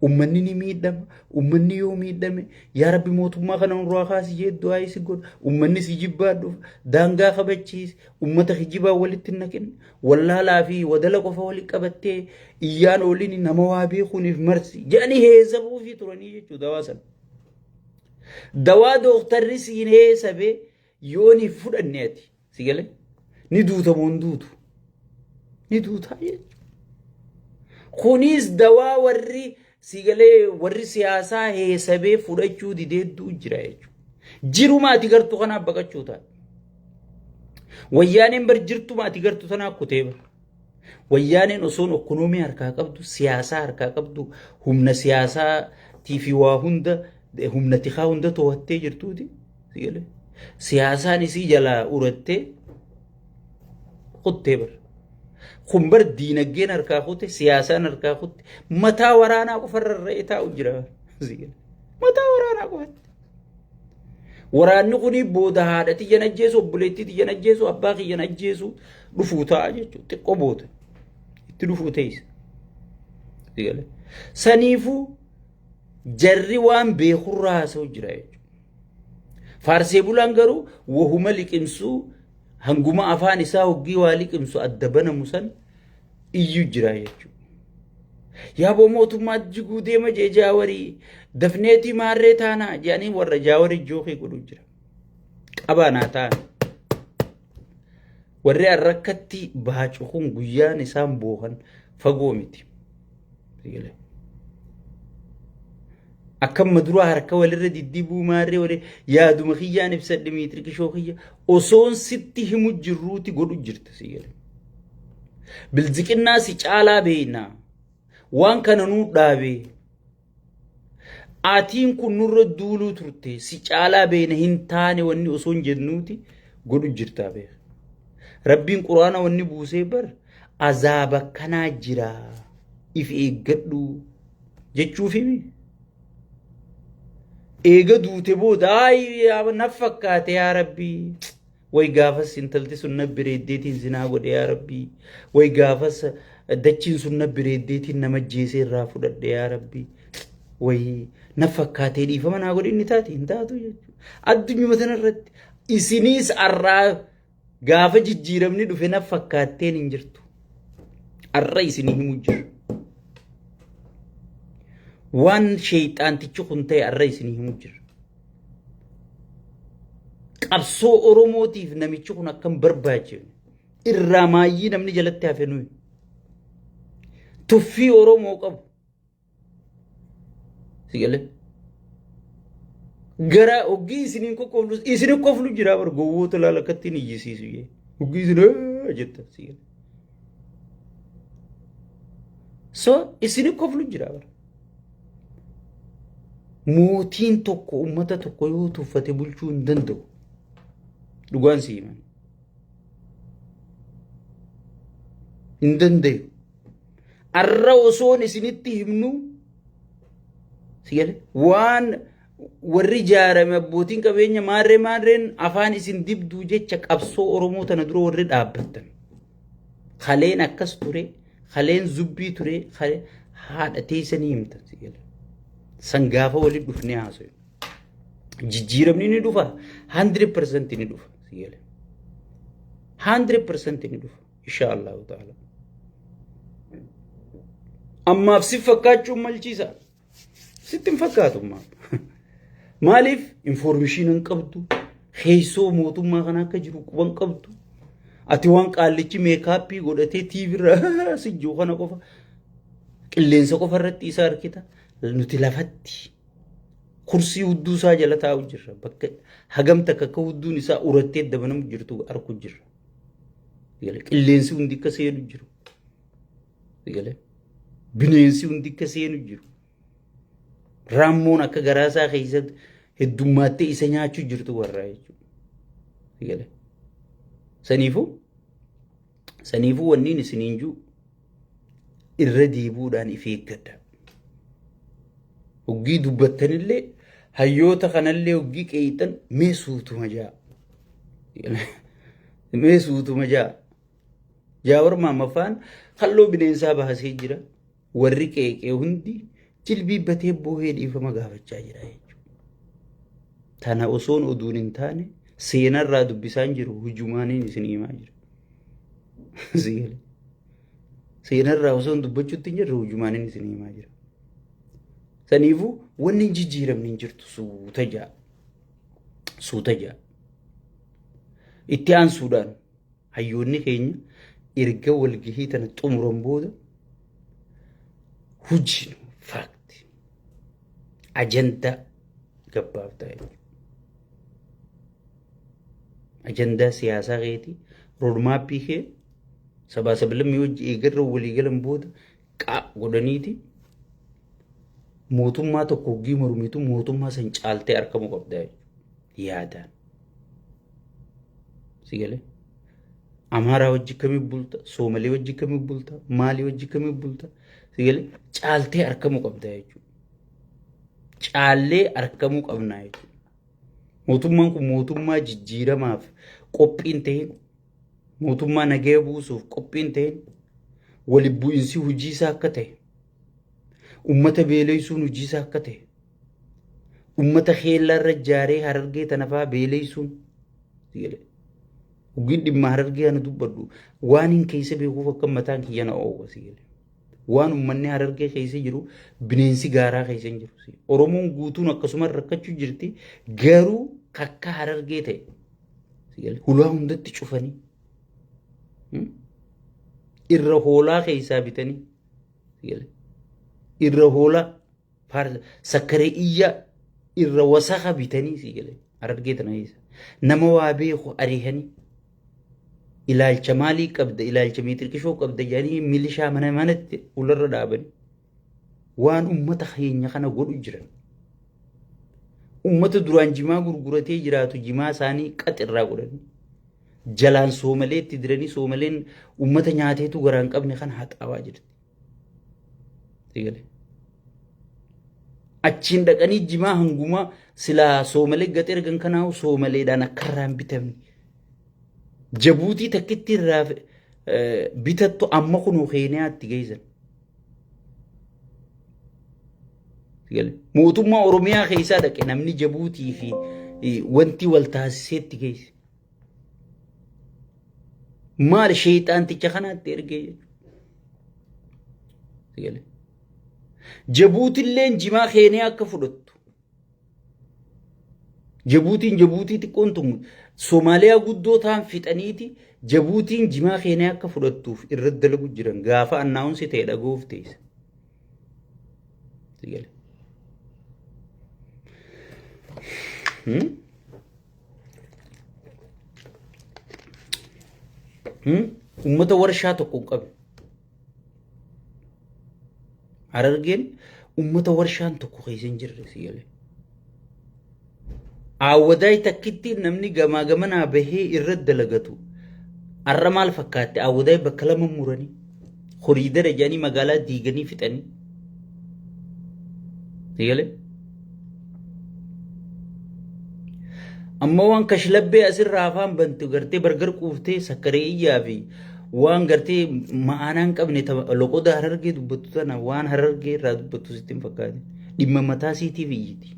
ummanni ni miidhama ummanni yoo miidhame yaa rabbi mootummaa kana nurraa kaasi jedhu haa isi godha ummanni si jibbaa dhufa daangaa kabachiisi ummata kijibaa walitti naqin wallaalaa fi wadala qofa wali qabattee iyyaan oolini nama waa beekuuniif marsi jedhanii heesabuu fi turanii jechuudha dawaa sana. Dawaa dooktarri siin heesabee yoo ni fudhanne ati sigale ni duuta moon duutu ni duutaa jechuudha. Kunis dawaa warri sigalee warri siyaasaa heesabee fudhachuu dideedduu jira jechuudha. Jirumaati gartuu kanaaf baqachuu ta'a. Wayyaaneen bar jirtumaati gartuu tanaaf kutee bar. Wayyaaneen osoon ekonomii harkaa qabdu, siyaasaa harkaa qabdu, humna siyaasaa tiifi waa hunda, humna tikaa hunda to'attee jirtuuti. Sigalee siyaasaan isii jalaa urattee kuttee bar. Kumbar diinagdeen harkaa kutte, siyaasaan harkaa kutte, mataa waraanaa qofarra irra taa'u jira. Mataa waraanaa qofatti. Waraanni kuni booda haadha xiyyan ajjeesu, obboleettii xiyyan ajjeesu, abbaa xiyyan ajjeesu dhufuu ta'a jechuudha. Xiqqoo booda itti dhufuu teessa. Saniifuu jarri waan beekurraa haasa'u jira jechuudha. Faarsee bulaan garuu wahuma liqimsuu hanguma afaan isaa hoggii waa liqimsu adda banamu san iyyuu jira jechuudha. Yaaboo mootummaa jiguu deema jee jaawarii dafneetii maarree taanaa jedhanii warra jaawarii jookii godhu jira. Qabaanaa taana. Warri arrakkatti baacu kun guyyaan isaan boohan fagoo miti. Akkam madura harka walirra diddibuu maarree warri yaaduma kiyyaan ibsadhe miixirkishoo kiyya osoon sitti himu jirruuti godhu jirta sigale. Bilziqinnaa si caalaa beeynaa waan kana nuu dhaabee aatiin kun nurra duuluu turte si caalaa beeyna hin taane wanni osoon jennuuti godhu jirtaa beeka. Rabbiin quraana wanni buusee bar azaaba kanaa jira if eeggadhu jechuufi eega duute booda na fakkaate yaa rabbii way gaafas intalti sun na bireeddeetiin zinaa godhe yaa rabbii way gaafas dachiin sun na bireeddeetiin nama jeesee irraa fudhadhe yaa rabbii wayii na fakkaatee dhiifama naa godhe inni taate hin taatu jechuudha. Addunyaa tana irratti isiniis arraa gaafa jijjiiramni dhufe na fakkaatteen hin jirtu. Arra isinii himu jira. Waan sheeyxaantichi kun ta'e arra isinii himu jira. Qabsoo Oromootiif namichi kun akkam barbaachisu irraa maayyii namni jalatti hafe nuyi. Tuffii Oromoo qabu. Sigalee. Gara oggii isiniin kokkoflu isiniin koflu jira bar gowwoota laala kattiin iyyisiisu yee. Oggii isin jetta sigalee. So isiniin koflu jira bar. Mootiin tokko ummata tokko yoo tuffate bulchuu hin danda'u. Dhugaan si himan. Hin danda'u. Arra osoon isinitti himnu sigalee waan warri ijaarame abbootiin qabeenya maarreen afaan isin dibduu jecha qabsoo Oromoo tana dura warri dhaabbattan. Kaleen akkas ture, kaleen zubbii ture, haadha teessanii himtan sigalee. San gaafa waliin dhufnee haasa'u. Jijjiiramni ni dhufa 100% ni dhufa sigalee. 100% ni dhufa inshallah ta'ala. Ammaaf si fakkaachuun malchiisa. Sitti hin fakkaatu maaf. Maaliif information hin qabdu, keessoo mootummaa kana akka jiru quban qabdu. Ati waan qaallichi meekaappii godhatee TV irra sijjuu kana qofa qilleensa qofa irratti isa harkita. Nuti lafatti kursii hudduu isaa jala taa'u jirra. Bakka hagamta akka hudduun isaa urattee dabanamu jirtu arku jirra. Qilleensi hundi akka seenu jiru. Bineensi hundi akka seenu jiru. Raammoon akka garaasaa keessatti heddummaаттee isa nyaachuu jirtu warraa jechuudha. Saniifuu wanniin isiniin jiru irra deebuudhaan if eeggadha. Hoggii dubbattanillee hayyoota kanallee hoggii qeeyxan mee suutuma jaa. Mee suutuma jaa. Jaawarmaa mafaan halloo bineensaa baasee jira. Warri qeeqee hundi jilbiibbatee boohee dhiifama gaafachaa jira jechuudha. Tana osoon oduun hin taane seenarraa dubbisaan jiru hujumaaniin isin himaa jira. Seenarraa osoon dubbachuutti hin jirre hujumaaniin isin himaa jira. Saniifuu wanni hin jijjiiramne hin jirtu suuta ja'a. Suuta ja'a. Itti aansuudhaan hayyoonni keenya erga walgahii tana xumuran booda hujii faakti ajandaa gabbaaf ta'e. Ajandaa siyaasaa keetii roodmaappii kee sabaa sablammii hojii eegarra walii galan booda qaa godhaniiti mootummaa tokko hoggii mormitu mootummaa san caaltee argamu qabda yaadaan. Sigalee Amaaraa wajji kamii bulta, Soomalee wajji kamii bulta, Maalii wajji kamii bulta. Sigalee caaltee argamu qabda jechuudha. Caallee argamuu qabna jechuudha. Mootummaan kun mootummaa jijjiiramaaf qophiin ta'in, mootummaa nagaya buusuuf qophiin ta'in, wali bu'insi hojii isaa akka ta'e, ummata beeleysuun hojii isaa akka ta'e, ummata keellarra jaaree Harargee tanafaa beeleysuun sigalee. Ugiin dhimma Harargee ana dubbadhu waan hin keessa beekuuf akka mataan kiyya na oowwa sigalee. Waan ummanni Harargee keessa jiru bineensi gaaraa keessa hin jiru. Oromoon guutuun akkasuma rakkachuu jirti garuu akka Harargee ta'e sigalee hulaa hundatti cufanii irra hoolaa keessaa bitanii sigalee irra hoolaa sakkaree iyyaa irra wasaqa bitanii sigalee Harargee tana keessa nama waa beeku ariihanii ilaalcha maalii qabda ilaalcha miitirqishoo qabda jedhanii milishaa manatti ularra dhaabanii waan ummata keenya kana godhu jiran. Ummata duraan jimaa gurguratee jiraatu jimaa isaanii qaxirraa godhanii jalaan Soomaleetti diranii Soomaleen ummata nyaateetu garaan qabne kan haxaawaa jirti. Sigalee achiin dhaqanii jimaa hangumaa silaa Soomalee gad ergan kanaahu Soomaleedhaan akkarraan bitamni. Jabuutii takkitti irraa bitattu amma kunuu Keeniyaatti geessan. Mootummaa Oromiyaa keessaa dhaqe namni Jabuutii fi wanti wal taasiseetti geesse. Maal sheexaanticha kanaatti ergee jechuudha. Jabuutilleen jimaa Keeniyaa akka fudhattu. Jabuutii xiqqoon tun Somaaliyaa guddoo ta'an fixaniiti Jabuutiin jimaa Keeniyaa akka fudhattuuf irratti dalagu jiran gaafa annaawunsi ta'e dhagoof teessa. Ummata warshaa tokko qabe. Harargeen ummata warshaan tokko keessa hin jirre sigalee. Awwadaay takkitti namni gamaa gamanaa bahee irratti dalagatu. Arra maal fakkaatti awwadaay bakka lama muranii horii darajanii magaalaa diiganii fixanii. Sigalee. Amma waan kashlabbee asirraa afaan bantu gartee bargar quuftee sakkaree iyyaa fi waan gartee ma'aanaan qabne loqoda Harargee dubbattu tana waan Harargee irraa dubbattu sitti hin fakkaate dhimma mataa siitiif iyyiti.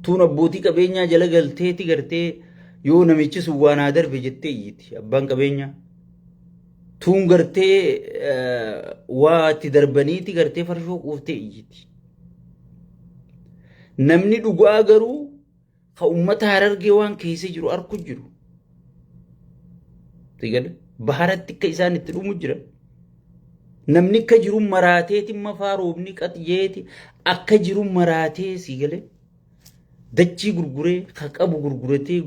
Tuun abbootii qabeenyaa jala galteeti gartee yoo namichi sun waan haa darbe jettee iyyiti abbaan qabeenyaa. Tuun gartee waa itti darbaniiti gartee farshoo quuftee iyyiti. Namni dhugaa garuu ka ummata Harargee waan keessa jiru arku jiru. Baharatti akka isaan itti dhumu jiran. Namni akka jiru maraateeti mafaa roobni qaxyeeti akka jiru maraatee sigalee dachii gurguree ka qabu gurguratee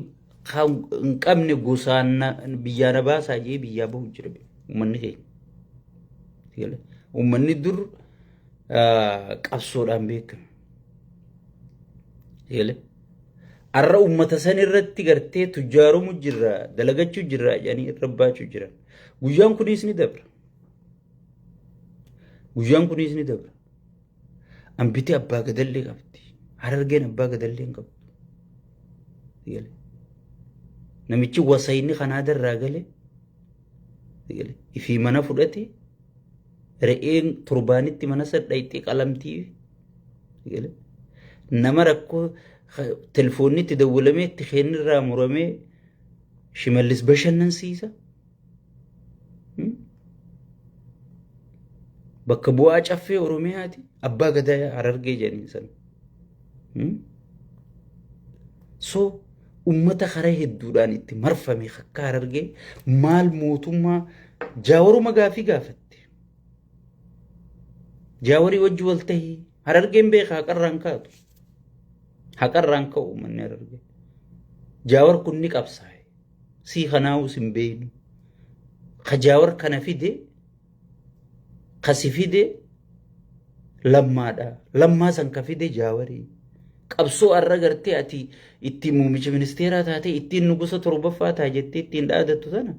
ka hin qabne gosaan biyyaa na baasaa jee biyyaa bahu jira uummanni keenya. Uummanni dur qabsoodhaan beekame. Arra ummata san irratti gartee tujjaarumu jirra dalagachuu jirra jedhanii irra baachuu jiran. Guyyaan kunis ni dabra. Ambiti abbaa gadallee qabdi. Harargeen abbaa gadallee hin qabdu. Namichi wasayni kanaa darraa galee ifii mana fudhate re'een torbaanitti mana sadhaayitee qalamtii nama rakkoo telefoonni itti dawwalamee itti kennirraa muramee shimallis bashannansiisa. Bakka bu'aa caffee Oromiyaati abbaa gadaa Harargee jedhanii san. So ummata karaa hedduudhaan itti marfame akka Harargee maal mootummaa Jaawaruma gaafii gaafatte. Jaawarii wajji wal tahii Harargeen beekaa haqarraan kaatu. Haqarraan ka'u manni Harargee. Jaawar kun ni qabsaa'e. Sii kanaa'us hin beeknu. Ka jaawar kana fide kasi fide lammaadha. Lammaa san ka fide jaawarii. Qabsoo arra gartee ati ittiin muumicha ministeeraa taatee ittiin nugusa torbaffaa taa jettee ittiin dhaadattu sana.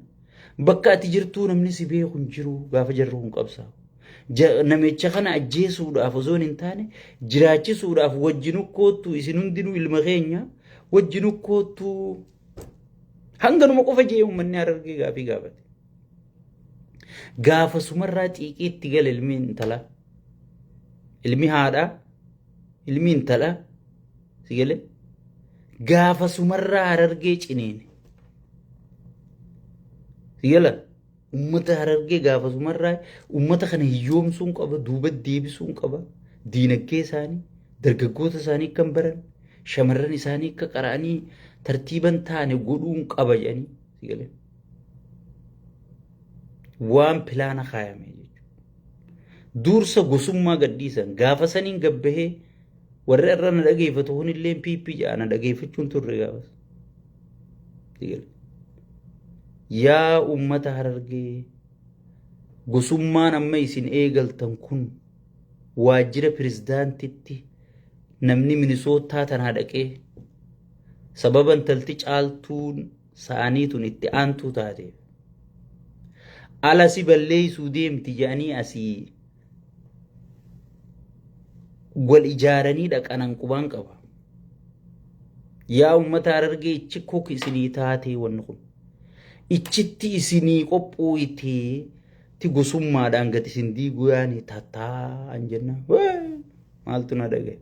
Bakka ati jirtuu namni si beeku hin jiru gaafa jarru kun qabsaa'u. Namicha kana ajjeesuudhaaf osoo hin taane jiraachisuudhaaf wajjinu koottu isin hundinuu ilma keenya wajjinu koottu hanganuma qofa jee uummanni Harargee gaafii gaafate. Gaafa sumarraa xiiqii itti gala ilmi intalaa ilmi haadhaa ilmi intalaa si gale gaafa sumarraa Harargee cineene si gala. Ummata Harargee gaafa sumarraa ummata kana hiyyoomsuun qaba duuba deebisuun qaba diinagdee isaanii dargaggoota isaanii kan baran shamarran isaanii akka qara'anii tartiiban taane godhuun qaba jedhanii sigalee waan pilaana kaayame jechuudha. Dursa gosummaa gadhiisan gaafa saniin gabbahee warri irra na dhageeffatu hunillee piippii jedha na dhageeffachuun turre gaafas sigalee. Yaa ummata Harargee gosummaan amma isin eegaltan kun waajjira pirezidaantitti namni Minisootaa tanaa dhaqee sababa intalti caaltuun sa'aniitun itti aantuu taateef ala si balleeysuu deemti jedhanii asii wal ijaaranii dhaqanan qubaan qaba. Yaa ummata Harargee ichi kok isinii taatee wanni kun. ichitti isinii qophoyitee ti gosummaadhaan gad isin diiguu yaani tataan jenna maaltu na dhagaye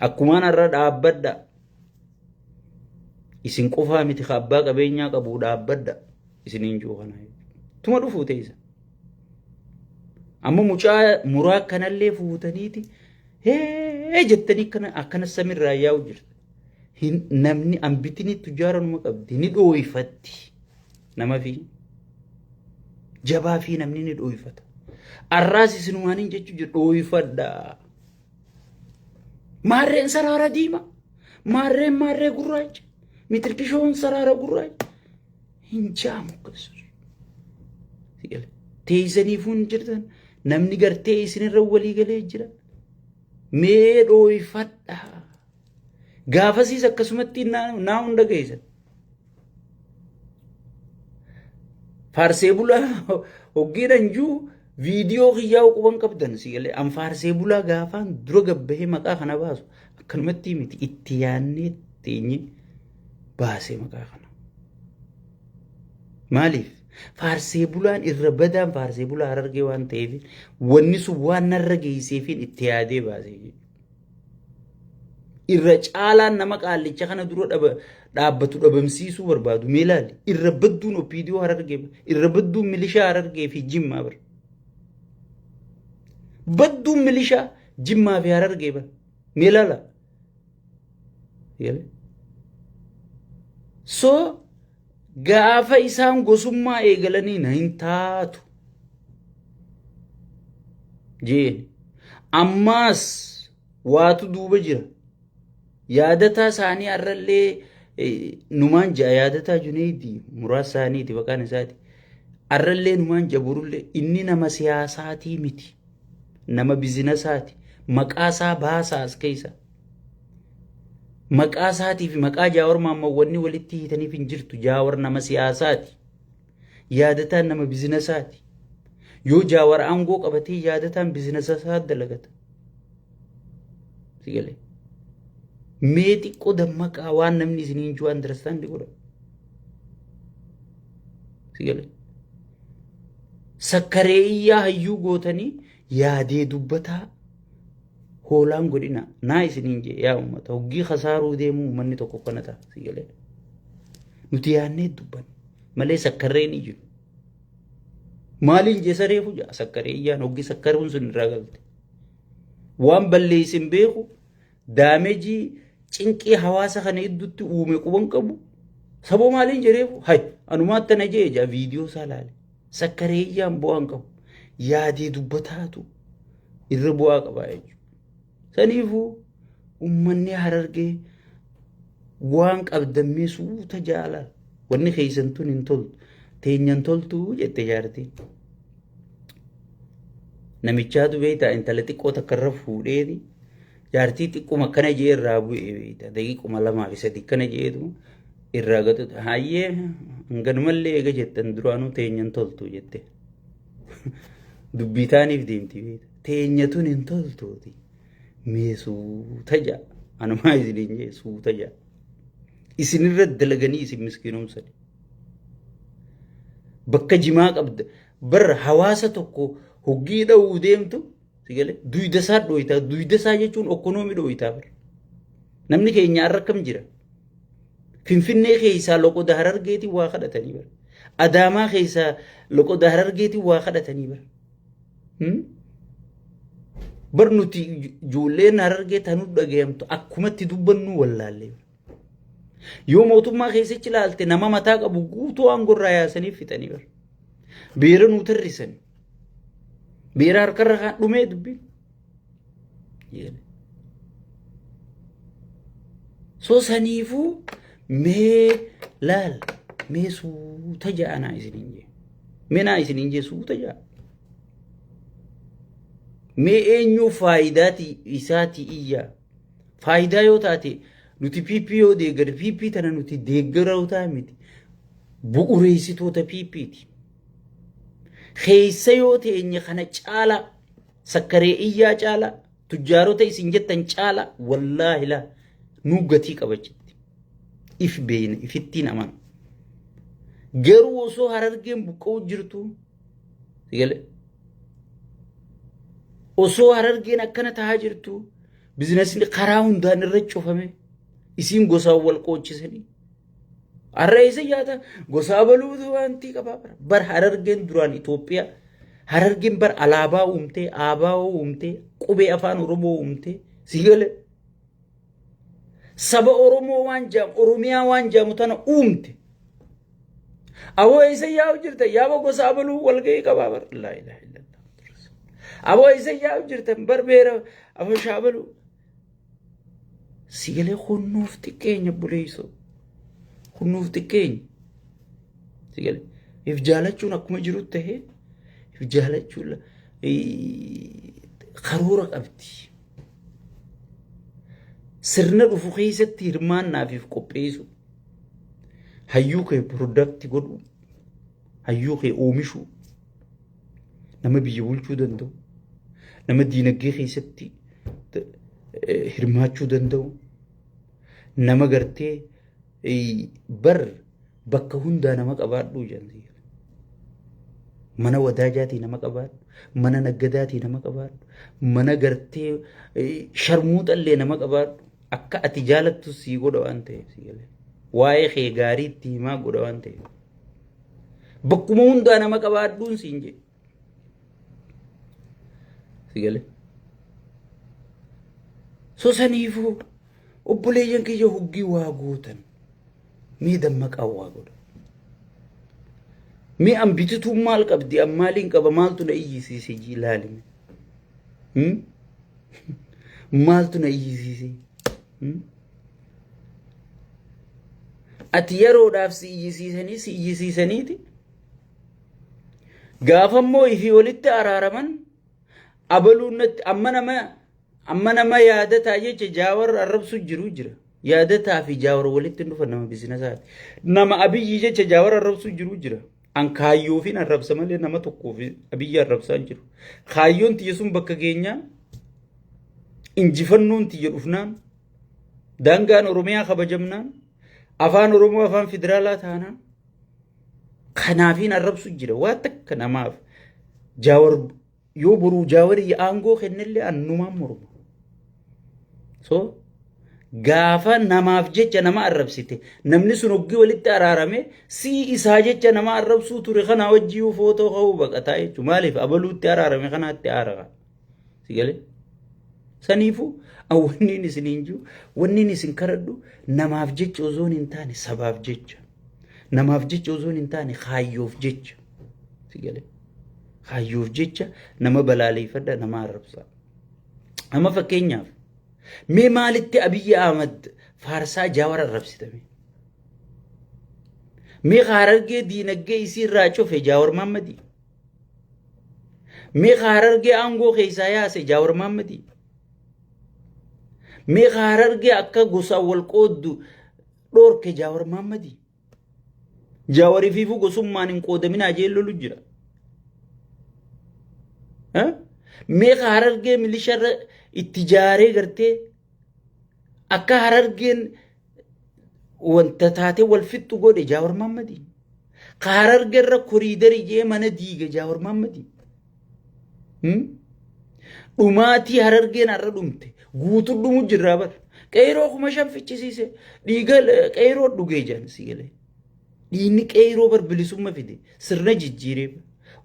akkumaan irra dhaabbadha isin qofaa miti abbaa qabeenyaa qabu dhaabbadha isiniin juu kana tuma dhufuu teessa amma mucaa muraa kanallee fuutaniiti jettanii akkana samirraa yaa'u jirta namni ambitini tujaaranuma qabdi ni dhooyfatti nama fi jabaa fi namni ni dhooyfata arraas isinumaaniin jechuu jiru dhooyfadha maarreen saraara diima maarree gurraacha mitirkishoon saraara gurraacha hin jaamu akkasuma teessaniifuun jirtan namni gartee isinirra walii galee jira mee dhooyfadha gaafasiis akkasumatti naa hunda geessan faarsee bulaa hoggiidhan juu viidiyoo kiyyaa quban qabdan sigalee an faarsee bulaa gaafaan dura gabbahee maqaa kana baasu akkanumatti miti itti yaannee teenye baasee maqaa kana maaliif faarsee bulaan irra badaan faarsee bulaa Harargee waan ta'eef wanni sun waan narra geesseefiin itti yaadee baasee irra caalaan nama qaallicha kana dura dhaabbatu dhabamsiisuu barbaadu mee ilaali irra badduun opiidiyoo Harargee irra badduun milishaa Harargee fi Jimmaa bar badduun milishaa Jimmaa fi Harargee bar mee ilaala so gaafa isaan gosummaa eegalanii na hin taatu jeen ammaas waatu duuba jira yaadataa isaanii arrallee numaan ja'a yaadataa Juneedi muraasa isaaniiti maqaan isaati arrallee numaan jaburullee inni nama siyaasaatii miti nama biizinasaati maqaa isaa baasaas keessa maqaa isaatii fi maqaa Jaawar Maamawwanni walitti hiitaniif hin jirtu Jaawar nama siyaasaati yaadataan nama biizinasaati yoo Jaawar aangoo qabatee yaadataan biizinasa isaa dalagata sigalee mee xiqqoo dammaqaa waan namni isiniin juu understand godha sigalee sakkareeyyaa hayyuu gootanii yaadee dubbataa hoolaan godhina naa isiniin jee yaa ummata hoggii khasaaruu deemuu ummanni tokko kana ta'a sigalee nuti yaannee dubban malee sakkarreen jiru maaliin jee sareefu jaa sakkareeyyaan hoggii sakkaruun sun irraa galte waan balleessin beeku daamejii cinqii hawaasa kana iddutti uume quban qabu saboo maaliin jireefu hay anumaatti na jee jaa viidiyoo isaa laale sakkareeyyaan bu'aan qabu yaadee dubbataatu irra bu'aa qabaa jechuudha saniifuu ummanni Harargee waan qabdammee suuta jaalala wanni keessan tun hin toltu teenyan toltuu jette jaartii namichaatu beeyta intala xiqqoo takka irra fuudheeti jaartii xiqquma akkana jee irraa bu'ee beeyta daqiiquma 2 fi 3 akkana jeetu irraa gatu hayyee hanganumallee eega jettan duraanuu teenyan toltuu jette dubbii taaniif deemti beeyta teenyatuun hin toltuuti mee suuta jaa anumaa isiniin jee suuta jaa isinirra dalaganii isin miskiinumsani bakka jimaa qabda bar hawaasa tokko hoggii dha'uu deemtu sigalee duydasaa dhooytaa duydasaa jechuun ekonomii dhooytaa bar namni keenya arrakam jira Finfinnee keessaa loqoda Harargeetii waa kadhatanii bar Adaamaa keessaa loqoda Harargeetii waa kadhatanii bar bar nuti ijoolleen Harargee tanuu dhagayamtu akkumatti dubbannu wallaallee yoo mootummaa keessatti ilaalte nama mataa qabu guutuu aangorraa yaasanii fixanii bar beera nu tarrisan beera harkarra kan dhumee dubbii so saniifuu mee laal mee suuta ja'anaa isiniin jee mee naa isiniin jee suuta ja'a mee eenyu faayidaati isaati iyyaa faayidaa yoo taate nuti PPO deeggar PP tana nuti deeggarautaa miti bu'uureessitoota PPti keessa yoo teenye kana caala sakkaree iyyaa caala tujjaarota isin jettan caala wallaahi la nu gatii qabachitti if beeyna ifittiin aman garuu osoo Harargeen buqqa'uu jirtu sigale osoo Harargeen akkana tahaa jirtu bizinesni karaa hundaan irra cufame isiin gosaa wal qoochisanii arreessa yaata gosaa baluutu wanti qabaa bar Harargeen duraan Itoophiyaa Harargeen bar alaabaa uumtee aabaa uumtee qubee afaan Oromoo uumtee sigale saba Oromoo waan jaam Oromiyaa waan jaamu tana uumte awoo isa yaa'u jirta yaaba gosaa baluu walga'ii qabaa bar laa ilaaha illallah awoo isa yaa'u jirta barbeera afashaa baluu sigale hunnuuf xiqqeenya buleeyso hunnuuf xiqqeenya sigale if jaalachuun akkuma jiru tahee if jaalachuun karoora qabdi sirna dhufu keessatti hirmaannaaf qopheessu hayyuu kee product godhu hayyuu kee oomishu nama biyya bulchuu danda'u nama diinagdee keessatti hirmaachuu danda'u nama gartee bar bakka hundaa nama qabaadhu jantii mana wadaajaatii nama qabaadhu mana naggadaatii nama qabaadhu mana gartee sharmuuxallee nama qabaadhu akka ati jaalattu sii godha waan ta'eef sigale waa'ee kee gaarii itti himaa godha waan ta'eef bakkuma hundaa nama qabaadhuun siin jedhe sigale so saniifuu obboleeyyan kiyya huggii waa gootan mee dammaqaa waa godha mee ambitituu maal qabdi ammaaliin qaba maaltu na iyyisiise jii ilaalime maaltu na iyyisiise ati yeroodhaaf si iyyisiisaniiti gaafammoo ifii walitti araaraman abaluunnatti amma nama yaadataa jecha jaawar arrabsu jiru jira yaadataa fi jaawar walitti dhufa nama bizinesaati nama abiyyi jecha jaawar arrabsu jiru jira an kaayyoofiin arrabsa malee nama tokkoof abiyyi arrabsaa jiru kaayyoon tiyya sun bakka keenyaa injifannoon tiyya dhufnaan daangaan Oromiyaa kabajamnaan afaan Oromoo afaan federaalaa taanaan kanaafiin arrabsu jira waa takka namaaf jaawar yoo boruu jaawarii aangoo kennellee annumaan morma so gaafa namaaf jecha nama arrabsite namni sun hoggii walitti araarame si isaa jecha nama arrabsuu ture kana wajjii footoo ka'uu baqataa jechuudha maaliif abaluutti araarame kanaatti aaraga sigale saniifu awwanniin isiniin jiru wanniin isin karadhu namaaf jecha ozoon hin taane sabaaf jecha namaaf jecha ozoon hin taane kaayyoof jecha sigale kaayyoof jecha nama balaaleeffadha nama arrabsaa amma fakkeenyaaf mee maalitti Abiyyi Ahmad faarsaa jaawar arrabsitame mee Harargee diinagdee isii irraa cufe jaawar Mahammadi mee Harargee aangoo keessaa yaase jaawar Mahammadi mee Harargee akka gosa wal qooddu dhorke jaawar Mahammadi jaawarii fi gosummaan hin qoodaminaa jeellolu jira mee Harargee milisharra ittijaaree gartee akka Harargeen wanta taate wal fixxu godhe jaawar Mahammadi Harargeerra koriidarii jee mana diige jaawar Mahammadi dhumaatii Harargeen har'a dhumte guutuu dhumu jirraa bar qeyroo kuma shan fichisiise dhiiga qeyroo dhugee jaan sigale dhiinni qeyroo bar bilisumma fide sirna jijjiiree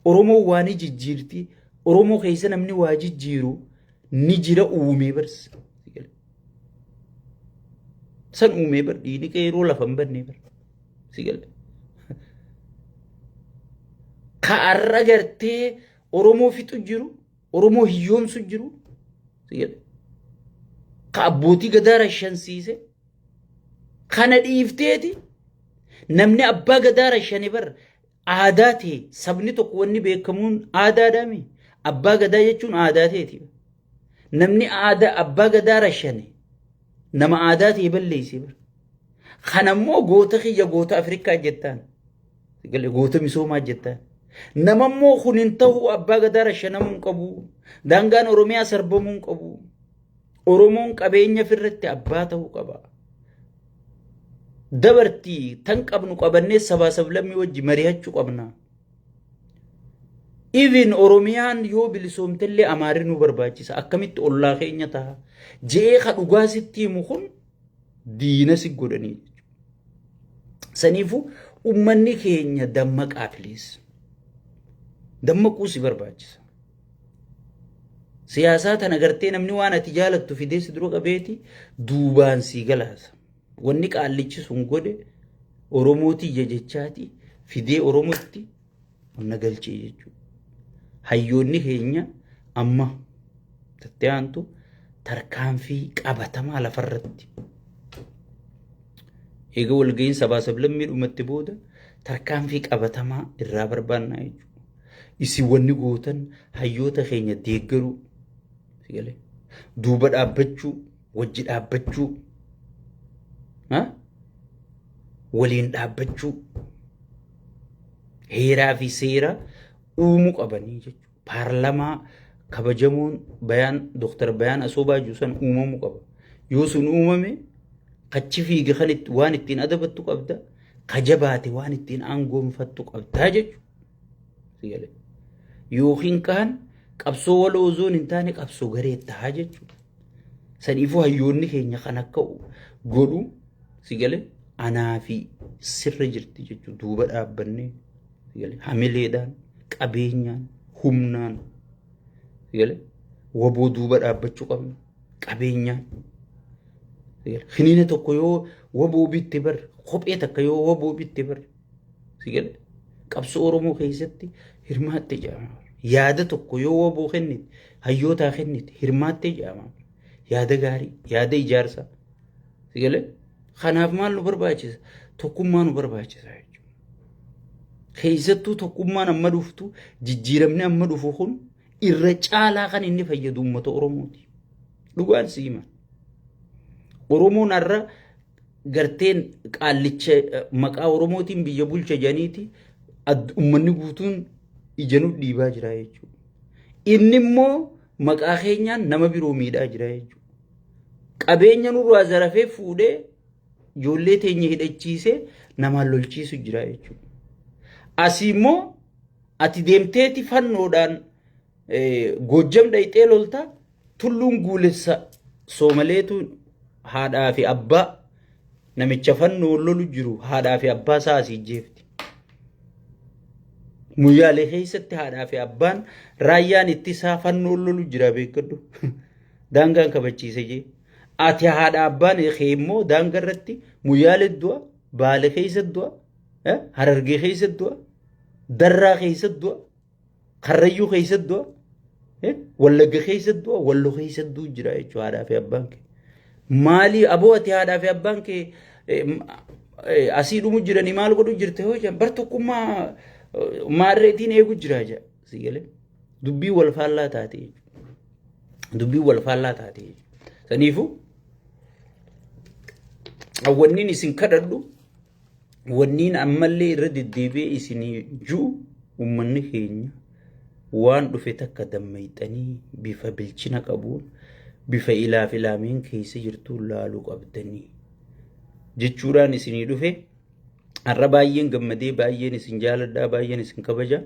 Oromoo waan jijjiirti Oromoo keessa namni waa jijjiiru ni jira uumee barsi san uumee bar dhiinni qeyroo lafan bannee bar sigale kaarra gartee Oromoo fixu jiru Oromoo hiyyoomsu jiru sigale ka abbootii gadaa rashansiise kana dhiifteeti namni abbaa gadaa rashane bar aadaa ta'e sabni tokko wanni beekamuun aadaadhaami abbaa gadaa jechuun aadaa ta'eeti namni aadaa abbaa gadaa rashane nama aadaa ta'e balleesse bar kanammoo goota kiyya goota Afrikaa jettaan sigale goota misoomaa jettaan namammoo kun hin ta'u abbaa gadaa rashanamuun qabu daangaan Oromiyaa sarbamuun qabu Oromoon qabeenya firratti abbaa ta'uu qaba dabartii tan qabnu qabannee sabaa sablammii wajji mari'achuu qabna. Even Oromiyaan yoo bilisoomtellee Amaarri nu barbaachisa. Akkamitti ollaa keenya ta'a. Je'ee ka dhugaa sitti himu kun diina si godhanii. Saniifuu ummanni keenya dammaqaa please. Dammaquu si barbaachisa. Siyaasaa tana gartee namni waan ati jaalattu fidee si dura qabeeti duubaan si galaasa. Wanni qaallichi sun godhe Oromootii jechaati fidee Oromootti wanna galchee jechuudha. Hayyoonni keenya amma tattee aantu tarkaanfii qabatamaa lafarratti. Eega walga'iin sabaa sablammii dhumatti booda tarkaanfii qabatamaa irraa barbaannaa jechuudha. Isin wanni gootan hayyoota keenya deeggaruu duuba dhaabbachuu wajji dhaabbachuu waliin dhaabbachuu heeraa fi seera uumuu qabanii jechuudha. Paarlamaa kabajamuun bayaan Dr. Bayaan Asoobaa Juusan uumamuu qaba. Yoo sun uumame kachi fiige kan waan ittiin adabattu qabda kajabaate waan ittiin aangoonfattu qabdaa jechuudha. Yookiin kaan qabsoo waloo ozoon hin taane qabsoo garee ta'a jechuudha. Saniifuu hayyoonni keenya kan akka godhu sigale anaa fi sirra jirti jechuudha. Duuba dhaabbannee hamileedhaan qabeenyaan humnaan waboo duuba dhaabbachuu qabna qabeenyaan. Hiniina tokko yoo waboo bitte bar kophee takka yoo waboo bitte bar qabsoo Oromoo keessatti hirmaattee jedhama. Yaada tokko yoo waboo kennite hayyootaa kennite hirmaattee jedhama. Yaada gaarii yaada ijaarsaa. Kanaaf maal nu barbaachisa? Tokkummaa nu barbaachisa. Keessattuu tokkummaan amma dhuftu jijjiiramni amma dhufu kun irra caalaa kan inni fayyadu uummata Oromooti. Dhugaan si hima. Oromoon har'a garteen qaallicha maqaa Oromootiin biyya bulcha janiiti uummanni guutuun ijanu dhiibaa jira jechuudha. Inni immoo maqaa keenyaan nama biroo miidhaa jira jechuudha. Qabeenya nurraa zarafee fuudhee ijoollee teenya hidhachiisee namaan lolchiisu jira jechuudha. Asii immoo ati deemteeti fannoodhaan Gojjam dhayxee lolta tulluun guulessa Soomaleetu haadhaa fi abbaa namicha fannoo lolu jiru haadhaa fi abbaa isaa asii jeefti. Muyyaalee keessatti haadhaa fi abbaan raayyaan ittisaa fannoo lolu jira beekadhu. Daangaan kabachiise jee. Ati haadha abbaan kee immoo daangaa irratti muyyaalee du'a Baale keessa du'a Harargee keessa du'a Darraa keessa du'a Karrayyuu keessa du'a Wallagga keessa du'a Walloo keessa du'a jira jechuudha haadhaa fi abbaan kee. Maali aboo ati haadhaa fi abbaan kee asii dhumu jiranii maal godhu jirte hoo jedhan bar tokkummaa maarreetiin eegu jira jedha si galee dubbii wal faallaa taate dubbii wal faallaa taate. Saniifuu wanniin isin kadhadhu wanniin ammallee irra deddeebi'ee isinii jiru uummanni keenya waan dhufe takka dammayxanii bifa bilchina qabuun bifa ilaaf ilaameen keessa jirtu laaluu qabdanii jechuudhaan isinii dhufe. Har'a baay'een gammadee baay'een isin jaaladhaa baay'een isin kabaja.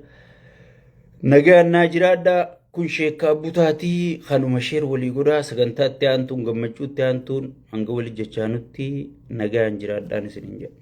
Nagaan naa jiraadhaa. Kun sheekaa butaatii kanuma sheer walii godhaa sagantaatti aantuun gammachuutti aantuun hanga walii jechaanutti nagaan jiraadhaan isiniin jedha.